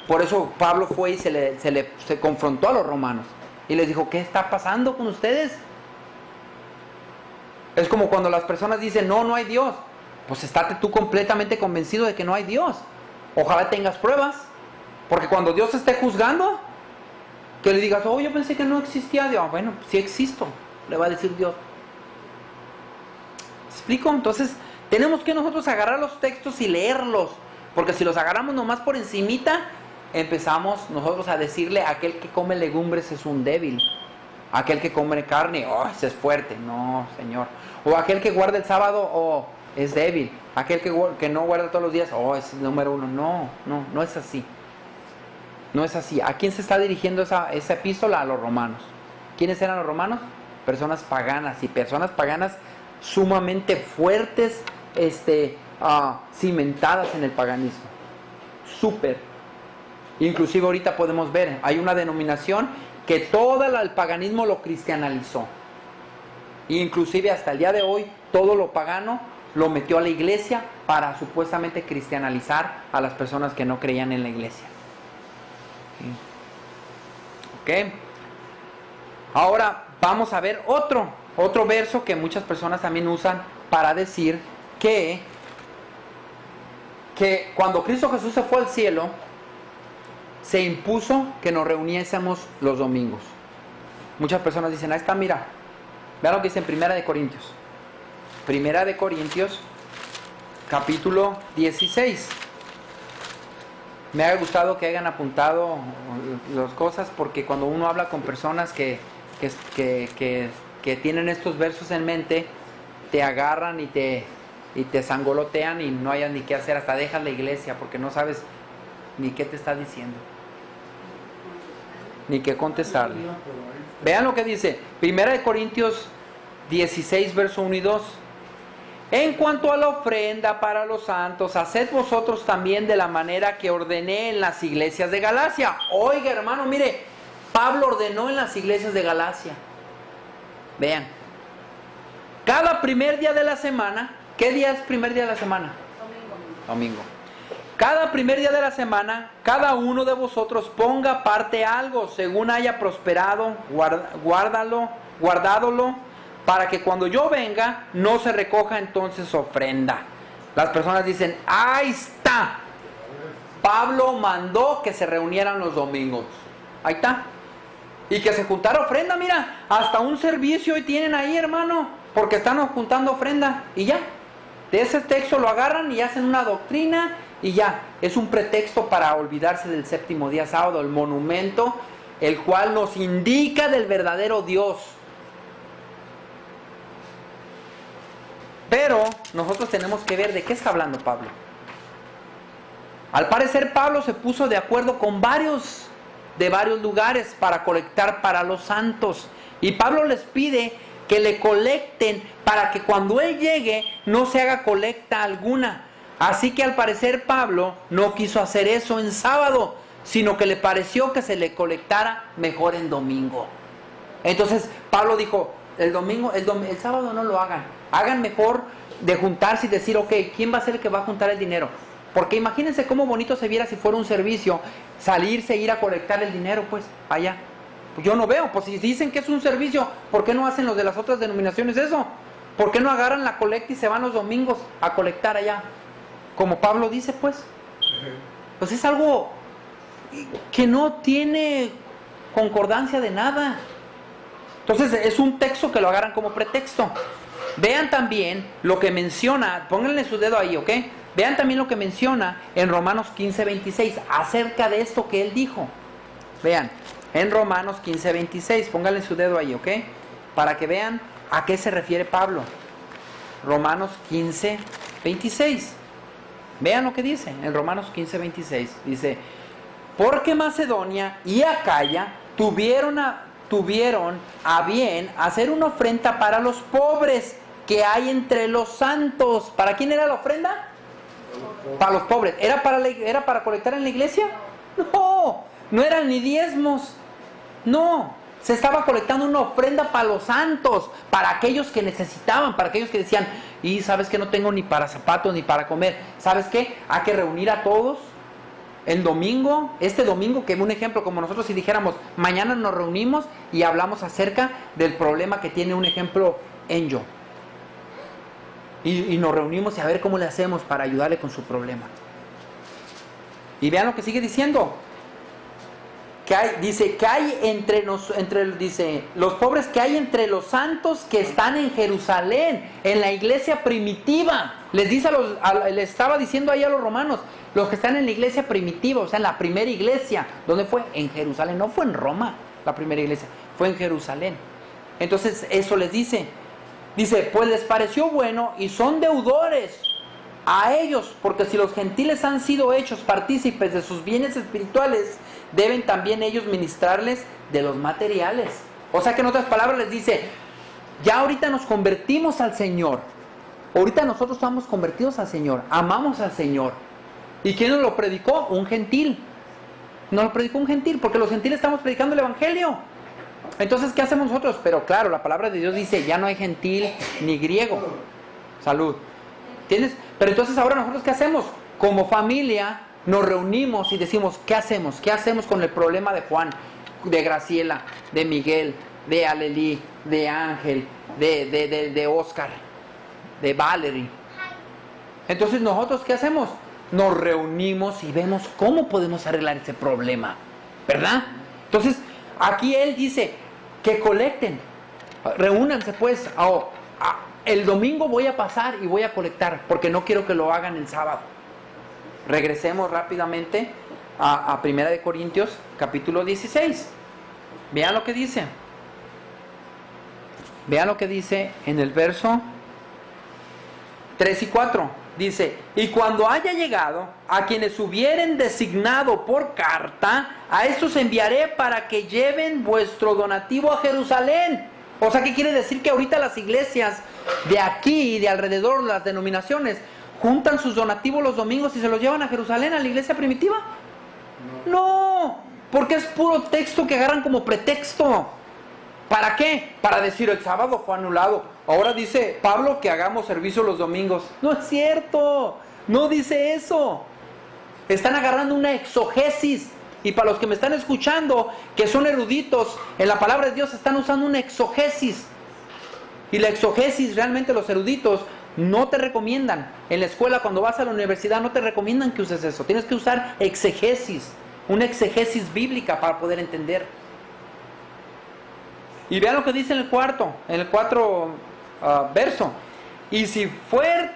Por eso Pablo fue y se confrontó a los romanos y les dijo, ¿qué está pasando con ustedes? Es como cuando las personas dicen, no hay Dios. Pues estate tú completamente convencido de que no hay Dios. Ojalá tengas pruebas. Porque cuando Dios esté juzgando, que le digas, yo pensé que no existía Dios. Bueno, sí existo, le va a decir Dios. ¿Explico? Entonces, tenemos que nosotros agarrar los textos y leerlos. Porque si los agarramos nomás por encimita, empezamos nosotros a decirle, aquel que come legumbres es un débil. Aquel que come carne, ese es fuerte. No, Señor. O aquel que guarda el sábado, es débil. Aquel que no guarda todos los días, es el número uno. No es así. No es así. ¿A quién se está dirigiendo esa epístola? A los romanos. ¿Quiénes eran los romanos? Personas paganas. Y personas paganas sumamente fuertes, cimentadas en el paganismo. Súper. Inclusive ahorita podemos ver, hay una denominación que todo el paganismo lo cristianalizó. Inclusive hasta el día de hoy, todo lo pagano lo metió a la iglesia para supuestamente cristianalizar a las personas que no creían en la iglesia. ¿Ok? Ahora vamos a ver otro verso que muchas personas también usan para decir que cuando Cristo Jesús se fue al cielo, se impuso que nos reuniésemos los domingos. Muchas personas dicen, ahí está, mira, vean lo que dice en Primera de Corintios. Primera de Corintios, capítulo 16. Me ha gustado que hayan apuntado las cosas, porque cuando uno habla con personas que tienen estos versos en mente, te agarran y te sangolotean y no hayas ni qué hacer, hasta dejas la iglesia porque no sabes ni qué te está diciendo, ni qué contestarle. Vean lo que dice, Primera de Corintios 16, verso 1 y 2. En cuanto a la ofrenda para los santos, haced vosotros también de la manera que ordené en las iglesias de Galacia. Oiga, hermano, mire, Pablo ordenó en las iglesias de Galacia. Vean, cada primer día de la semana, ¿qué día es primer día de la semana? Domingo. Cada primer día de la semana, cada uno de vosotros ponga aparte algo, según haya prosperado, guardádolo, para que cuando yo venga, no se recoja entonces ofrenda. Las personas dicen, ahí está. Pablo mandó que se reunieran los domingos. Ahí está. Y que se juntara ofrenda, mira, hasta un servicio hoy tienen ahí, hermano, porque están juntando ofrenda y ya. De ese texto lo agarran y hacen una doctrina y ya. Es un pretexto para olvidarse del séptimo día sábado, el monumento, el cual nos indica del verdadero Dios. Pero nosotros tenemos que ver de qué está hablando Pablo. Al parecer Pablo se puso de acuerdo con varios lugares para colectar para los santos. Y Pablo les pide que le colecten para que cuando él llegue no se haga colecta alguna. Así que al parecer Pablo no quiso hacer eso en sábado, sino que le pareció que se le colectara mejor en domingo. Entonces Pablo dijo, el sábado no lo hagan. Hagan mejor de juntarse y decir, ok, ¿quién va a ser el que va a juntar el dinero? Porque imagínense cómo bonito se viera si fuera un servicio, salirse, ir a colectar el dinero, pues, allá. Pues yo no veo, pues si dicen que es un servicio, ¿por qué no hacen los de las otras denominaciones eso? ¿Por qué no agarran la colecta y se van los domingos a colectar allá? Como Pablo dice, pues. Pues es algo que no tiene concordancia de nada. Entonces es un texto que lo agarran como pretexto. Vean también lo que menciona, pónganle su dedo ahí, ¿ok? Vean también lo que menciona en Romanos 15:26 acerca de esto que él dijo. Vean, en Romanos 15:26, pónganle su dedo ahí, ¿ok? Para que vean a qué se refiere Pablo. Romanos 15:26. Vean lo que dice en Romanos 15:26. Dice, porque Macedonia y Acaya tuvieron a bien hacer una ofrenda para los pobres que hay entre los santos. ¿Para quién era la ofrenda? Para los pobres. ¿Era para colectar en la iglesia? No eran ni diezmos. No, Se estaba colectando una ofrenda para los santos, para aquellos que necesitaban, para aquellos que decían, y sabes que no tengo ni para zapatos ni para comer. ¿Sabes qué? Hay que reunir a todos el domingo, este domingo, que es un ejemplo, como nosotros si dijéramos, mañana nos reunimos y hablamos acerca del problema que tiene un ejemplo Enjo. Y nos reunimos y a ver cómo le hacemos para ayudarle con su problema. Y vean lo que sigue diciendo. Que hay, dice, que hay dice, los pobres que hay entre los santos que están en Jerusalén, en la iglesia primitiva. Les dice le estaba diciendo ahí a los romanos, los que están en la iglesia primitiva, o sea, en la primera iglesia. ¿Dónde fue? En Jerusalén. No fue en Roma la primera iglesia, fue en Jerusalén. Entonces eso les dice. Dice, pues les pareció bueno y son deudores a ellos, porque si los gentiles han sido hechos partícipes de sus bienes espirituales, deben también ellos ministrarles de los materiales. O sea que en otras palabras les dice, ya ahorita nos convertimos al Señor. Ahorita nosotros estamos convertidos al Señor, amamos al Señor. ¿Y quién nos lo predicó? Un gentil. Nos lo predicó un gentil, porque los gentiles estamos predicando el Evangelio. Entonces, ¿qué hacemos nosotros? Pero claro, la palabra de Dios dice, ya no hay gentil ni griego. Salud. ¿Entiendes? Pero entonces ahora nosotros, ¿qué hacemos? Como familia nos reunimos y decimos, ¿qué hacemos? ¿Qué hacemos con el problema de Juan, de Graciela, de Miguel, de Alelí, de Ángel, de Oscar, de Valerie? Entonces nosotros, ¿qué hacemos? Nos reunimos y vemos cómo podemos arreglar ese problema, ¿verdad? Entonces, aquí él dice que colecten, reúnanse pues, el domingo voy a pasar y voy a colectar, porque no quiero que lo hagan el sábado. Regresemos rápidamente a 1 Corintios, capítulo 16. Vean lo que dice. Vean lo que dice en el verso 3 y 4. Dice, y cuando haya llegado, a quienes hubieren designado por carta, a estos enviaré para que lleven vuestro donativo a Jerusalén. O sea, ¿qué quiere decir? Que ahorita las iglesias de aquí y de alrededor, las denominaciones, juntan sus donativos los domingos y se los llevan a Jerusalén, a la iglesia primitiva. No, porque es puro texto que agarran como pretexto. ¿Para qué? Para decir, el sábado fue anulado. Ahora dice Pablo que hagamos servicio los domingos. No es cierto, no dice eso. Están agarrando una exogesis. Y para los que me están escuchando, que son eruditos, en la palabra de Dios están usando una exogesis. Y la exogesis, realmente los eruditos no te recomiendan. En la escuela, cuando vas a la universidad, no te recomiendan que uses eso. Tienes que usar exegesis, una exegesis bíblica para poder entender. Y vean lo que dice en el cuarto verso. Y si fuere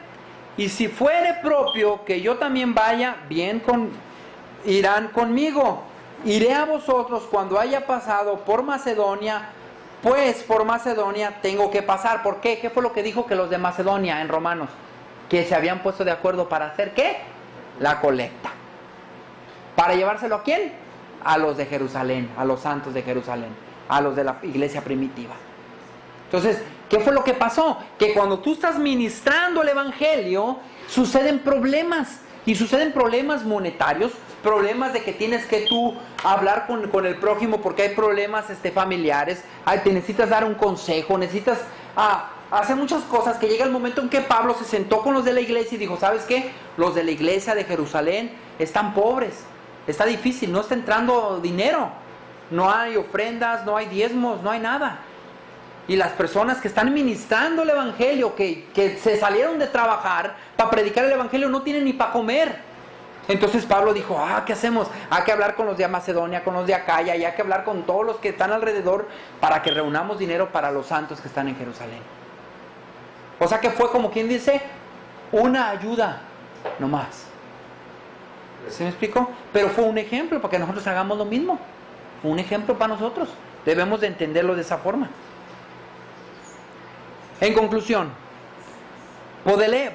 propio que yo también vaya, irán conmigo. Iré a vosotros cuando haya pasado por Macedonia, pues por Macedonia tengo que pasar. ¿Por qué? ¿Qué fue lo que dijo que los de Macedonia en Romanos? Que se habían puesto de acuerdo para hacer ¿qué? La colecta. ¿Para llevárselo a quién? A los de Jerusalén, a los santos de Jerusalén, a los de la iglesia primitiva. Entonces, ¿qué fue lo que pasó? Que cuando tú estás ministrando el evangelio, suceden problemas. Y suceden problemas monetarios, problemas de que tienes que tú hablar con el prójimo porque hay problemas familiares, te necesitas dar un consejo, necesitas hacer muchas cosas, que llega el momento en que Pablo se sentó con los de la iglesia y dijo, ¿sabes qué? Los de la iglesia de Jerusalén están pobres, está difícil, no está entrando dinero, no hay ofrendas, no hay diezmos, no hay nada. Y las personas que están ministrando el evangelio, que se salieron de trabajar para predicar el evangelio, no tienen ni para comer. Entonces Pablo dijo, ¿qué hacemos? Hay que hablar con los de Macedonia, con los de Acaya, y hay que hablar con todos los que están alrededor para que reunamos dinero para los santos que están en Jerusalén. O sea que fue como quien dice, una ayuda, no más. ¿Se me explicó? Pero fue un ejemplo para que nosotros hagamos lo mismo. Fue un ejemplo para nosotros. Debemos de entenderlo de esa forma. En conclusión,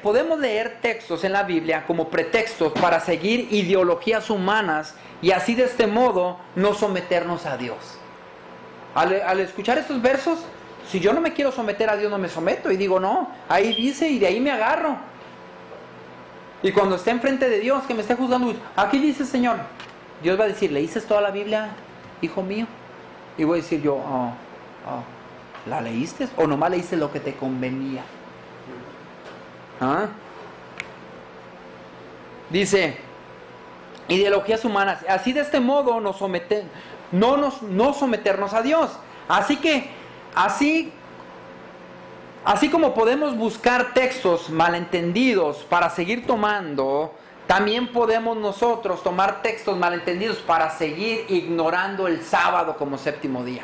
podemos leer textos en la Biblia como pretextos para seguir ideologías humanas y así de este modo no someternos a Dios. Al escuchar estos versos, si yo no me quiero someter a Dios, no me someto y digo, no, ahí dice y de ahí me agarro. Y cuando esté enfrente de Dios, que me esté juzgando, aquí dice el Señor, Dios va a decir, ¿leíste toda la Biblia, hijo mío? Y voy a decir yo, ¿la leíste? ¿O nomás leíste lo que te convenía? ¿Ah? Dice, ideologías humanas. Así de este modo no someternos a Dios. Así que, así como podemos buscar textos malentendidos para seguir tomando, también podemos nosotros tomar textos malentendidos para seguir ignorando el sábado como séptimo día.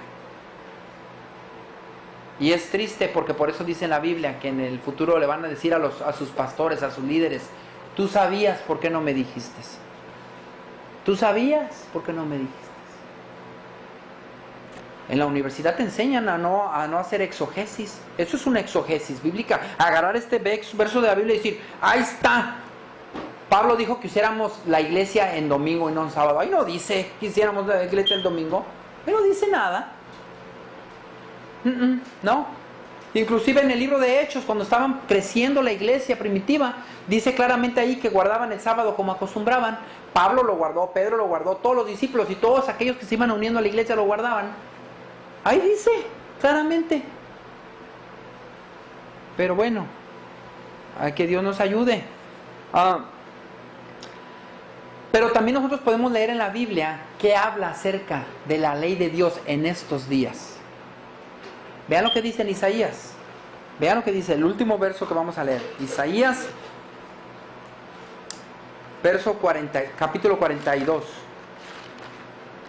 Y es triste porque por eso dice en la Biblia que en el futuro le van a decir a sus pastores, a sus líderes, tú sabías, ¿por qué no me dijiste? Tú sabías, ¿por qué no me dijiste? En la universidad te enseñan a no hacer exogesis. Eso es una exogesis bíblica. Agarrar este verso de la Biblia y decir, ahí está. Pablo dijo que hiciéramos la iglesia en domingo y no en sábado. Ahí no dice que hiciéramos la iglesia el domingo. Ahí no dice nada. No. Inclusive en el libro de Hechos, cuando estaban creciendo la iglesia primitiva, dice claramente ahí que guardaban el sábado como acostumbraban. Pablo lo guardó, Pedro lo guardó, todos los discípulos y todos aquellos que se iban uniendo a la iglesia lo guardaban. Ahí dice claramente. Pero bueno, a que Dios nos ayude. Pero también nosotros podemos leer en la Biblia que habla acerca de la ley de Dios en estos días. Vean lo que dice en Isaías. Vean lo que dice el último verso que vamos a leer. Isaías, capítulo 42.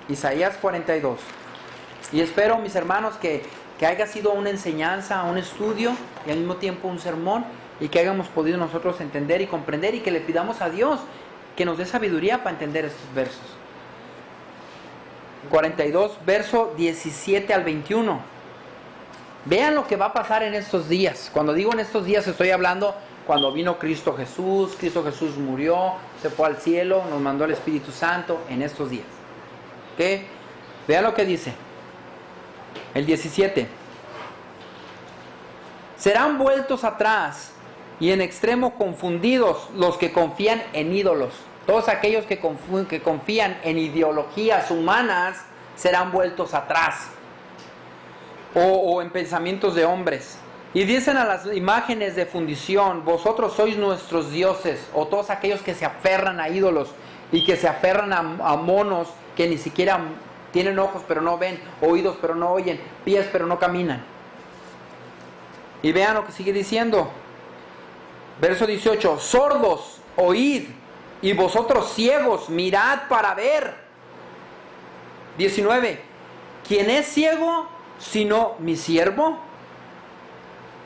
Isaías 42. Y espero, mis hermanos, que haya sido una enseñanza, un estudio y al mismo tiempo un sermón, y que hayamos podido nosotros entender y comprender, y que le pidamos a Dios que nos dé sabiduría para entender estos versos. 42, verso 17 al 21. Vean lo que va a pasar en estos días. Cuando digo en estos días estoy hablando cuando vino Cristo Jesús. Cristo Jesús murió, se fue al cielo, nos mandó el Espíritu Santo en estos días. ¿Ok? Vean lo que dice. El 17. Serán vueltos atrás y en extremo confundidos los que confían en ídolos. Todos aquellos que confían en ideologías humanas serán vueltos atrás. O en pensamientos de hombres. Y dicen a las imágenes de fundición, vosotros sois nuestros dioses. O todos aquellos que se aferran a ídolos y que se aferran a monos que ni siquiera tienen ojos pero no ven, oídos pero no oyen, pies pero no caminan. Y vean lo que sigue diciendo. Verso 18. Sordos, oíd, y vosotros ciegos, mirad para ver. 19. ¿Quién es ciego sino mi siervo?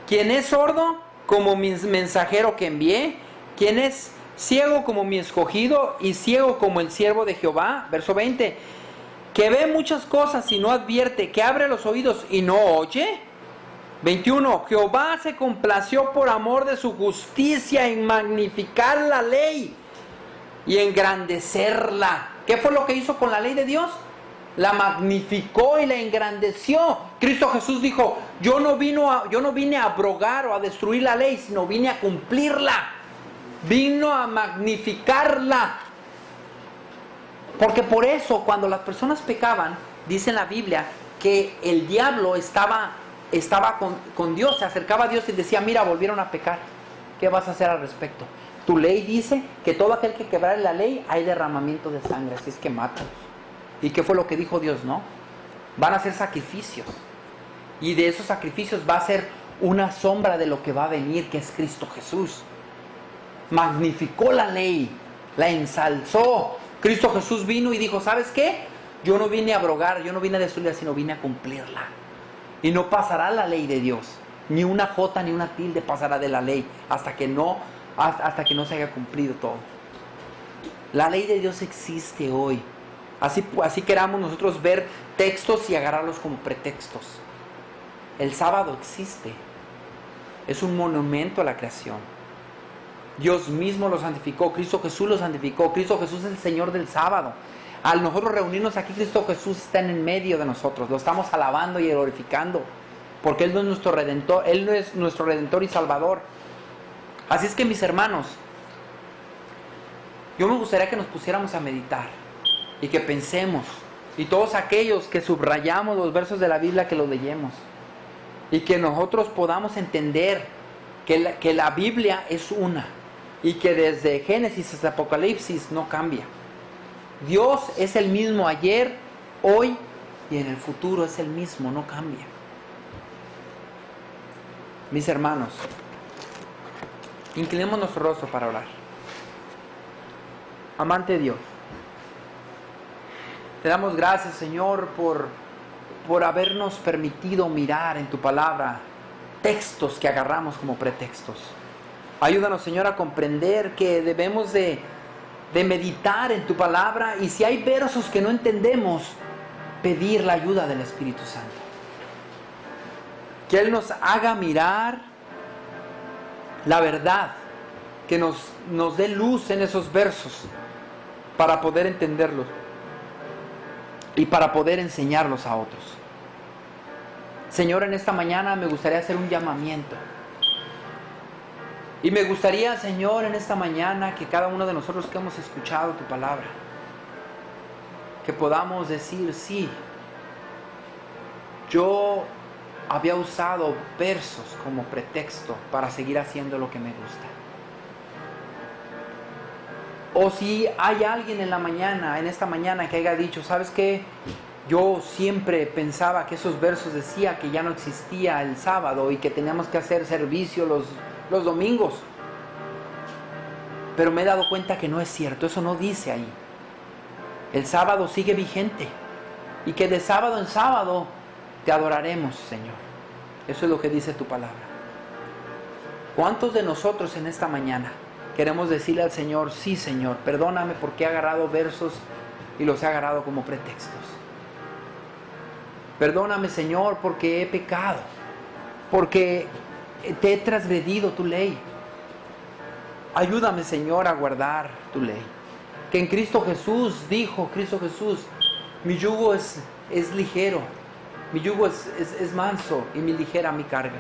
¿Quién es sordo como mi mensajero que envié? ¿Quién es ciego como mi escogido y ciego como el siervo de Jehová? Verso 20. Que ve muchas cosas y no advierte, que abre los oídos y no oye. 21. Jehová se complació por amor de su justicia en magnificar la ley y engrandecerla. ¿Qué fue lo que hizo con la ley de Dios? La magnificó y la engrandeció. Cristo Jesús dijo, yo no vine a abrogar o a destruir la ley, sino vine a cumplirla. Vino a magnificarla. Porque por eso cuando las personas pecaban, dice en la Biblia que el diablo estaba con Dios, se acercaba a Dios y decía, mira, volvieron a pecar. ¿Qué vas a hacer al respecto? Tu ley dice que todo aquel que quebrare la ley hay derramamiento de sangre, así es que mátalos. ¿Y qué fue lo que dijo Dios? No, van a ser sacrificios. Y de esos sacrificios va a ser una sombra de lo que va a venir, que es Cristo Jesús. Magnificó la ley, la ensalzó. Cristo Jesús vino y dijo, ¿sabes qué? Yo no vine a abrogar, yo no vine a destruirla, sino vine a cumplirla. Y no pasará la ley de Dios. Ni una jota ni una tilde pasará de la ley hasta que no se haya cumplido todo. La ley de Dios existe hoy. Así queramos nosotros ver textos y agarrarlos como pretextos. El sábado existe. Es un monumento a la creación. Dios mismo lo santificó. Cristo Jesús lo santificó. Cristo Jesús es el Señor del sábado. Al nosotros reunirnos aquí, Cristo Jesús está en medio de nosotros. Lo estamos alabando y glorificando. Porque Él no es nuestro Redentor. Él no es nuestro Redentor y Salvador. Así es que, mis hermanos, yo me gustaría que nos pusiéramos a meditar y que pensemos Y todos aquellos que subrayamos los versos de la Biblia, que los leyemos. Y que nosotros podamos entender que la Biblia es una. Y que desde Génesis hasta Apocalipsis no cambia. Dios es el mismo ayer, hoy y en el futuro es el mismo, no cambia. Mis hermanos, inclinemos nuestro rostro para orar. Amante Dios, te damos gracias, Señor, por habernos permitido mirar en tu palabra textos que agarramos como pretextos. Ayúdanos, Señor, a comprender que debemos de meditar en tu palabra, y si hay versos que no entendemos, pedir la ayuda del Espíritu Santo. Que Él nos haga mirar la verdad, que nos dé luz en esos versos para poder entenderlos y para poder enseñarlos a otros. Señor, en esta mañana me gustaría hacer un llamamiento. Y me gustaría, Señor, en esta mañana, que cada uno de nosotros que hemos escuchado tu palabra, que podamos decir, sí, yo había usado versos como pretexto para seguir haciendo lo que me gusta. O si hay alguien en esta mañana, que haya dicho, ¿sabes qué? Yo siempre pensaba que esos versos decían que ya no existía el sábado y que teníamos que hacer servicio los domingos. Pero me he dado cuenta que no es cierto, eso no dice ahí. El sábado sigue vigente y que de sábado en sábado te adoraremos, Señor. Eso es lo que dice tu palabra. ¿Cuántos de nosotros en esta mañana queremos decirle al Señor, sí, Señor, perdóname porque he agarrado versos y los he agarrado como pretextos? Perdóname, Señor, porque he pecado, porque te he transgredido tu ley. Ayúdame, Señor, a guardar tu ley. Que en Cristo Jesús, dijo Cristo Jesús, mi yugo es ligero, mi yugo es manso y mi ligera mi carga.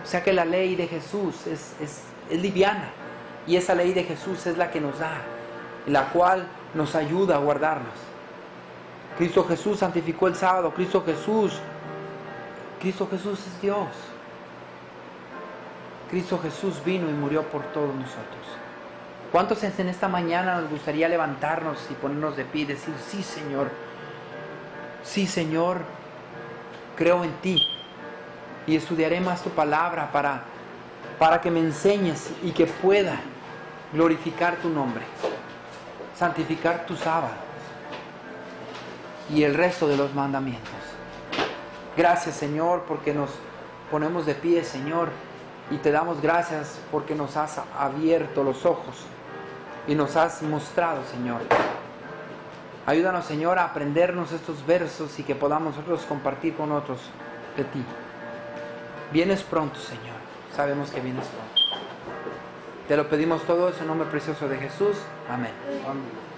O sea que la ley de Jesús es liviana, y esa ley de Jesús es la que nos da, la cual nos ayuda a guardarnos. Cristo Jesús santificó el sábado. Cristo Jesús es Dios. Cristo Jesús vino y murió por todos nosotros. ¿Cuántos en esta mañana nos gustaría levantarnos y ponernos de pie y decir, sí, Señor, creo en ti y estudiaré más tu palabra para que me enseñes y que pueda glorificar tu nombre, santificar tu sábado y el resto de los mandamientos? Gracias, Señor, porque nos ponemos de pie, Señor, y te damos gracias porque nos has abierto los ojos y nos has mostrado, Señor. Ayúdanos, Señor, a aprendernos estos versos y que podamos nosotros compartir con otros de ti. Vienes pronto, Señor. Sabemos que vienes pronto. Te lo pedimos todo eso en nombre precioso de Jesús. Amén. Amén.